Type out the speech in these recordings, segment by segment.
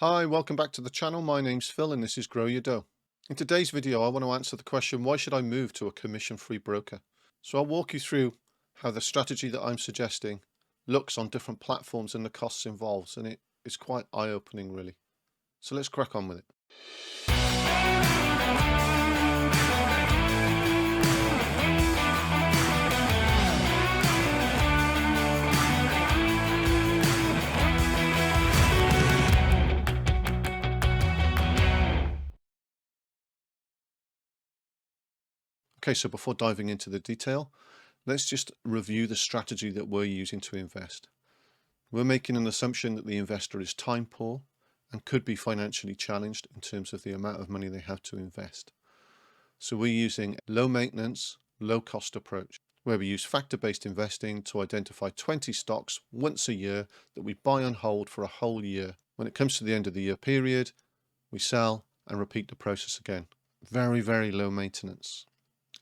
Hi, welcome back to the channel. My name's Phil and this is Grow Your Dough. In today's video, I want to answer the question, why should I move to a commission-free broker? So I'll walk you through how the strategy that I'm suggesting looks on different platforms and the costs involved, and it's quite eye-opening really. So let's crack on with it. Okay, so before diving into the detail, let's just review the strategy that we're using to invest. We're making an assumption that the investor is time poor and could be financially challenged in terms of the amount of money they have to invest. So we're using a low maintenance, low cost approach, where we use factor-based investing to identify 20 stocks once a year that we buy and hold for a whole year. When it comes to the end of the year period, we sell and repeat the process again. Very, very low maintenance.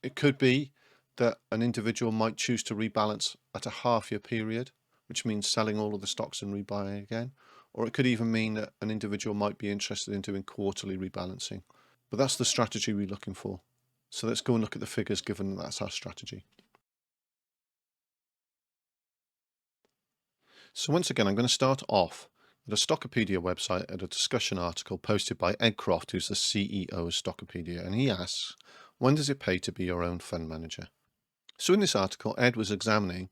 It could be that an individual might choose to rebalance at a half-year period, which means selling all of the stocks and rebuying again. Or it could even mean that an individual might be interested in doing quarterly rebalancing. But that's the strategy we're looking for. So let's go and look at the figures, given that that's our strategy. So once again, I'm going to start off at a Stockopedia website at a discussion article posted by Ed Croft, who's the CEO of Stockopedia. And he asks, when does it pay to be your own fund manager? So in this article, Ed was examining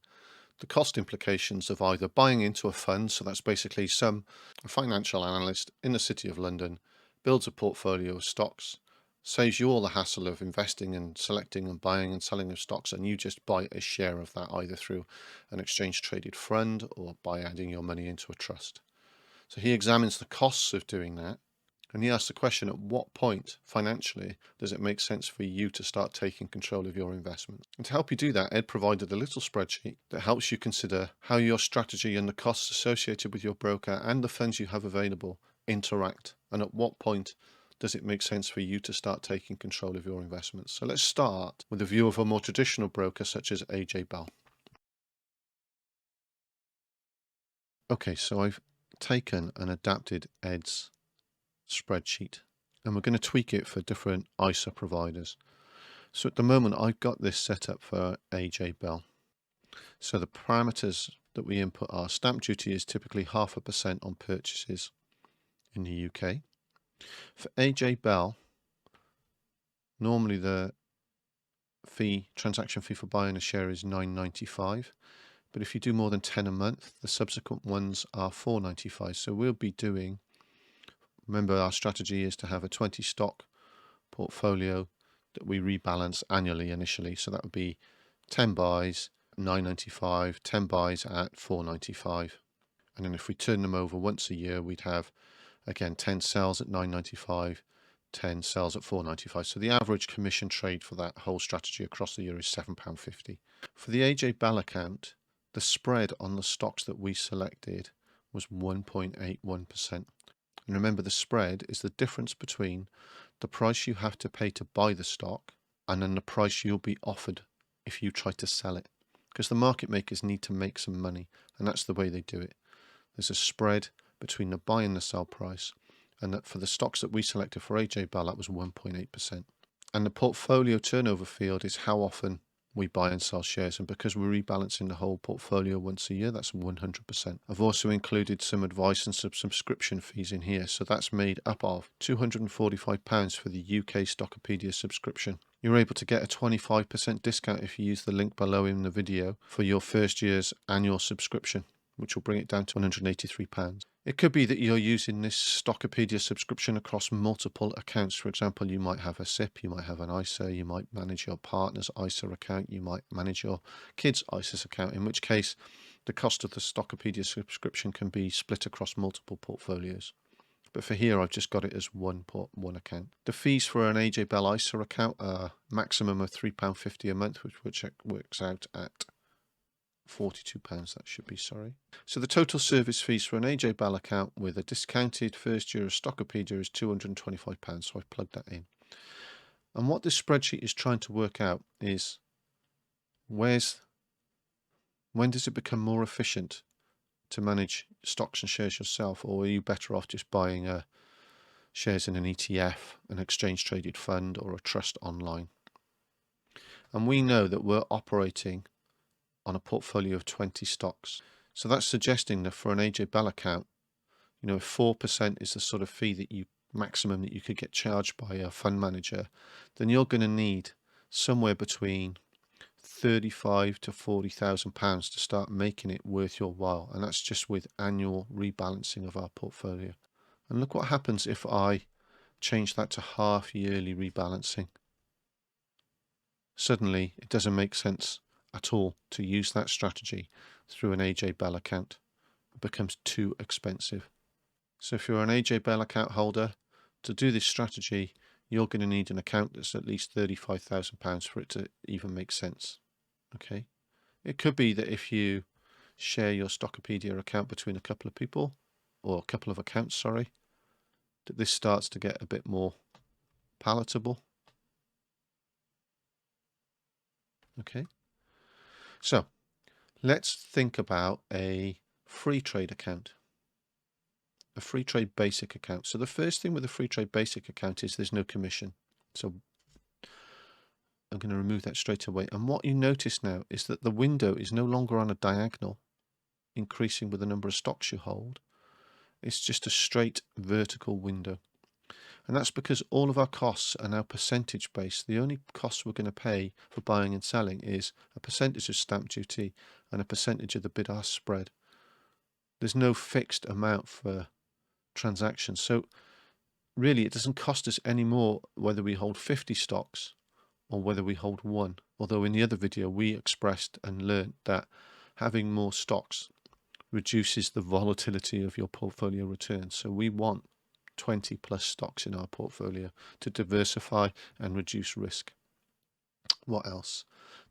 the cost implications of either buying into a fund, so that's basically some financial analyst in the City of London builds a portfolio of stocks, saves you all the hassle of investing and selecting and buying and selling of stocks, and you just buy a share of that either through an exchange traded fund or by adding your money into a trust. So he examines the costs of doing that. And he asks the question, at what point financially does it make sense for you to start taking control of your investment? And to help you do that, Ed provided a little spreadsheet that helps you consider how your strategy and the costs associated with your broker and the funds you have available interact. And at what point does it make sense for you to start taking control of your investments? So let's start with a view of a more traditional broker such as AJ Bell. Okay, so I've taken and adapted Ed's spreadsheet and we're going to tweak it for different ISA providers. So at the moment I've got this set up for AJ Bell. So the parameters that we input are stamp duty is typically 0.5% on purchases in the UK. For AJ Bell, normally the transaction fee for buying a share is £9.95, but if you do more than 10 a month, the subsequent ones are £4.95. So we'll be doing, remember our strategy is to have a 20 stock portfolio that we rebalance annually initially. So that would be 10 buys, £9.95, 10 buys at £4.95. And then if we turn them over once a year, we'd have, again, 10 sells at £9.95, 10 sells at £4.95. So the average commission trade for that whole strategy across the year is £7.50. For the AJ Bell account, the spread on the stocks that we selected was 1.81%. And remember, the spread is the difference between the price you have to pay to buy the stock and then the price you'll be offered if you try to sell it. Because the market makers need to make some money, and that's the way they do it. There's a spread between the buy and the sell price, and that for the stocks that we selected for AJ Bell, that was 1.8%. And the portfolio turnover field is how often we buy and sell shares, and because we're rebalancing the whole portfolio once a year, that's 100%. I've also included some advice and some subscription fees in here, so that's made up of £245 for the UK Stockopedia subscription. You're able to get a 25% discount if you use the link below in the video for your first year's annual subscription, which will bring it down to £183. It could be that you're using this Stockopedia subscription across multiple accounts. For example, you might have a SIP, you might have an ISA, you might manage your partner's ISA account, you might manage your kids' ISA account, in which case the cost of the Stockopedia subscription can be split across multiple portfolios. But for here, I've just got it as one account. The fees for an AJ Bell ISA account are maximum of £3.50 a month, which works out at £42, that should be, sorry. So the total service fees for an AJ Bell account with a discounted first year of Stockopedia is £225, so I've plugged that in. And what this spreadsheet is trying to work out is when does it become more efficient to manage stocks and shares yourself, or are you better off just buying shares in an ETF, an exchange traded fund, or a trust online? And we know that we're operating on a portfolio of 20 stocks. So that's suggesting that for an AJ Bell account, if 4% is the sort of fee that maximum that you could get charged by a fund manager, then you're going to need somewhere between 35 to 40,000 pounds to start making it worth your while, and that's just with annual rebalancing of our portfolio. And look what happens if I change that to half yearly rebalancing. Suddenly it doesn't make sense at all to use that strategy through an AJ Bell account. It becomes too expensive. So if you're an AJ Bell account holder, to do this strategy, you're going to need an account that's at least £35,000 for it to even make sense. Okay. It could be that if you share your Stockopedia account between a couple of people, or a couple of accounts, sorry, that this starts to get a bit more palatable. Okay. So let's think about a Freetrade account. A Freetrade basic account. So the first thing with a Freetrade basic account is there's no commission. So I'm going to remove that straight away. And what you notice now is that the window is no longer on a diagonal, increasing with the number of stocks you hold. It's just a straight vertical window. And that's because all of our costs are now percentage based. The only costs we're going to pay for buying and selling is a percentage of stamp duty and a percentage of the bid-ask spread. There's no fixed amount for transactions. So really, it doesn't cost us any more whether we hold 50 stocks or whether we hold one. Although in the other video, we expressed and learned that having more stocks reduces the volatility of your portfolio returns. So we want 20 plus stocks in our portfolio to diversify and reduce risk. What else?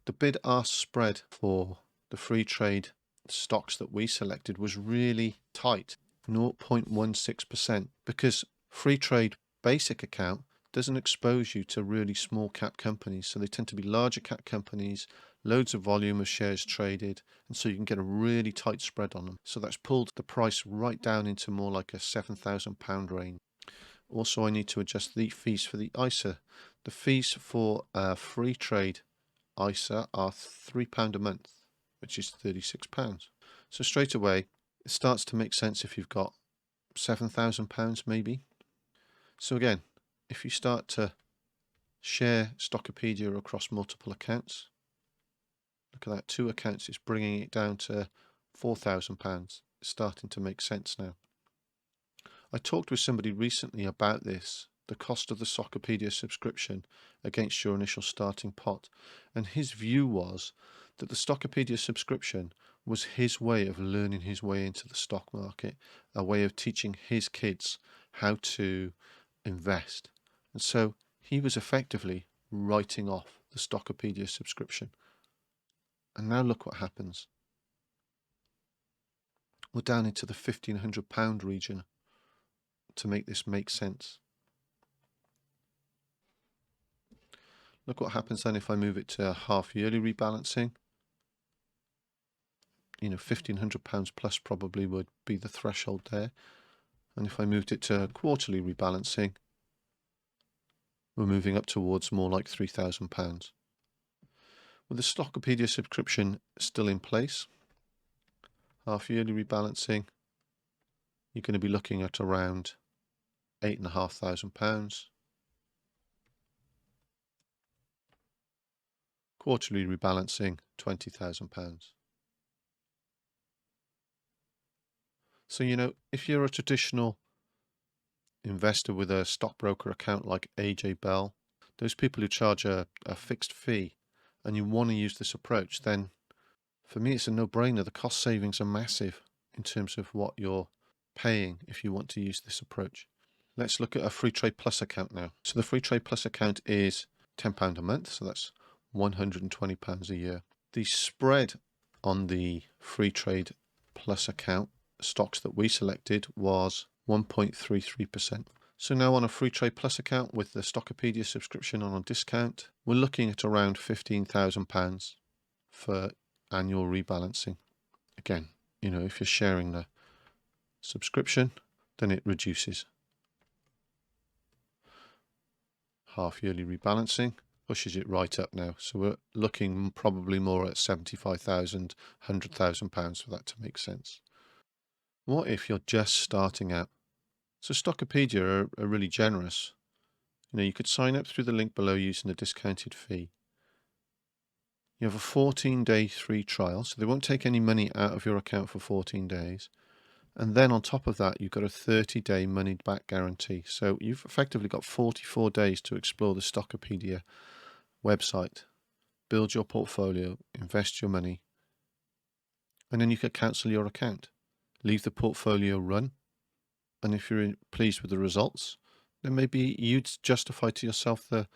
The bid-ask spread for the Freetrade stocks that we selected was really tight, 0.16%, because Freetrade basic account doesn't expose you to really small cap companies. So they tend to be larger cap companies, loads of volume of shares traded, and so you can get a really tight spread on them. So that's pulled the price right down into more like a £7,000 range. Also, I need to adjust the fees for the ISA. The fees for Freetrade ISA are £3 a month, which is £36. So straight away, it starts to make sense if you've got £7,000 maybe. So again, if you start to share Stockopedia across multiple accounts, look at that, 2 accounts, it's bringing it down to £4,000. It's starting to make sense now. I talked with somebody recently about this, the cost of the Stockopedia subscription against your initial starting pot, and his view was that the Stockopedia subscription was his way of learning his way into the stock market, a way of teaching his kids how to invest. And so he was effectively writing off the Stockopedia subscription. And now look what happens. We're down into the £1,500 region to make this make sense. Look what happens then if I move it to half yearly rebalancing. £1,500 plus probably would be the threshold there. And if I moved it to quarterly rebalancing, we're moving up towards more like £3,000. With the Stockopedia subscription still in place, half yearly rebalancing, you're going to be looking at around £8,500. Quarterly rebalancing, £20,000. So, if you're a traditional investor with a stockbroker account like AJ Bell, those people who charge a fixed fee, and you want to use this approach, then for me it's a no-brainer. The cost savings are massive in terms of what you're paying if you want to use this approach. Let's look at a Freetrade Plus account now. So the Freetrade Plus account is £10 a month, so that's £120 a year. The spread on the Freetrade Plus account, stocks that we selected, was 1.33%. So now on a Freetrade Plus account with the Stockopedia subscription on discount, we're looking at around £15,000 for annual rebalancing. Again, if you're sharing the subscription, then it reduces. Half yearly rebalancing pushes it right up now. So we're looking probably more at 75,000, £100,000 for that to make sense. What if you're just starting out? So Stockopedia are really generous. You could sign up through the link below using a discounted fee. You have a 14-day free trial, so they won't take any money out of your account for 14 days. And then on top of that, you've got a 30-day money-back guarantee. So you've effectively got 44 days to explore the Stockopedia website, build your portfolio, invest your money, and then you could cancel your account, leave the portfolio run. And if you're pleased with the results, then maybe you'd justify to yourself the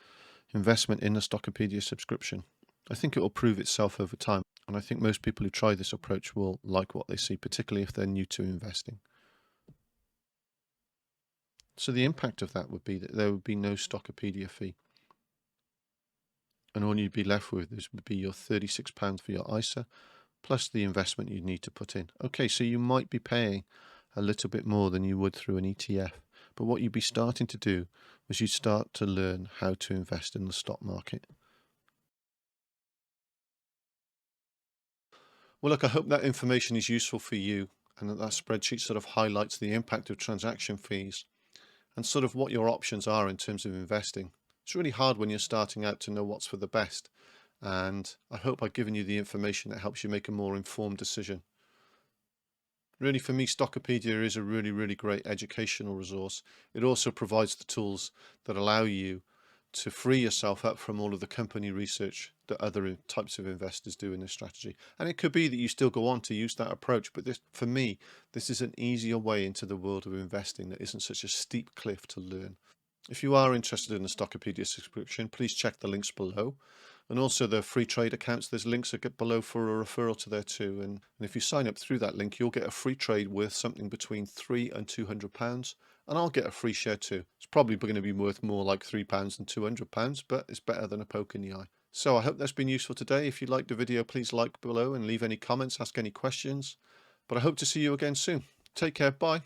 investment in the Stockopedia subscription. I think it will prove itself over time. And I think most people who try this approach will like what they see, particularly if they're new to investing. So the impact of that would be that there would be no Stockopedia fee. And all you'd be left with would be your £36 for your ISA, plus the investment you need to put in. Okay, so you might be paying a little bit more than you would through an ETF. But what you'd be starting to do was you'd start to learn how to invest in the stock market. Well, look, I hope that information is useful for you and that spreadsheet sort of highlights the impact of transaction fees and sort of what your options are in terms of investing. It's really hard when you're starting out to know what's for the best. And I hope I've given you the information that helps you make a more informed decision. Really, for me, Stockopedia is a really, really great educational resource. It also provides the tools that allow you to free yourself up from all of the company research that other types of investors do in this strategy. And it could be that you still go on to use that approach, but for me, this is an easier way into the world of investing that isn't such a steep cliff to learn. If you are interested in the Stockopedia subscription, please check the links below. And also the Freetrade accounts, there's links below for a referral to there too. And if you sign up through that link, you'll get a free trade worth something between £3 and £200. And I'll get a free share too. It's probably going to be worth more like £3 than £200, but it's better than a poke in the eye. So I hope that's been useful today. If you liked the video, please like below and leave any comments, ask any questions. But I hope to see you again soon. Take care. Bye.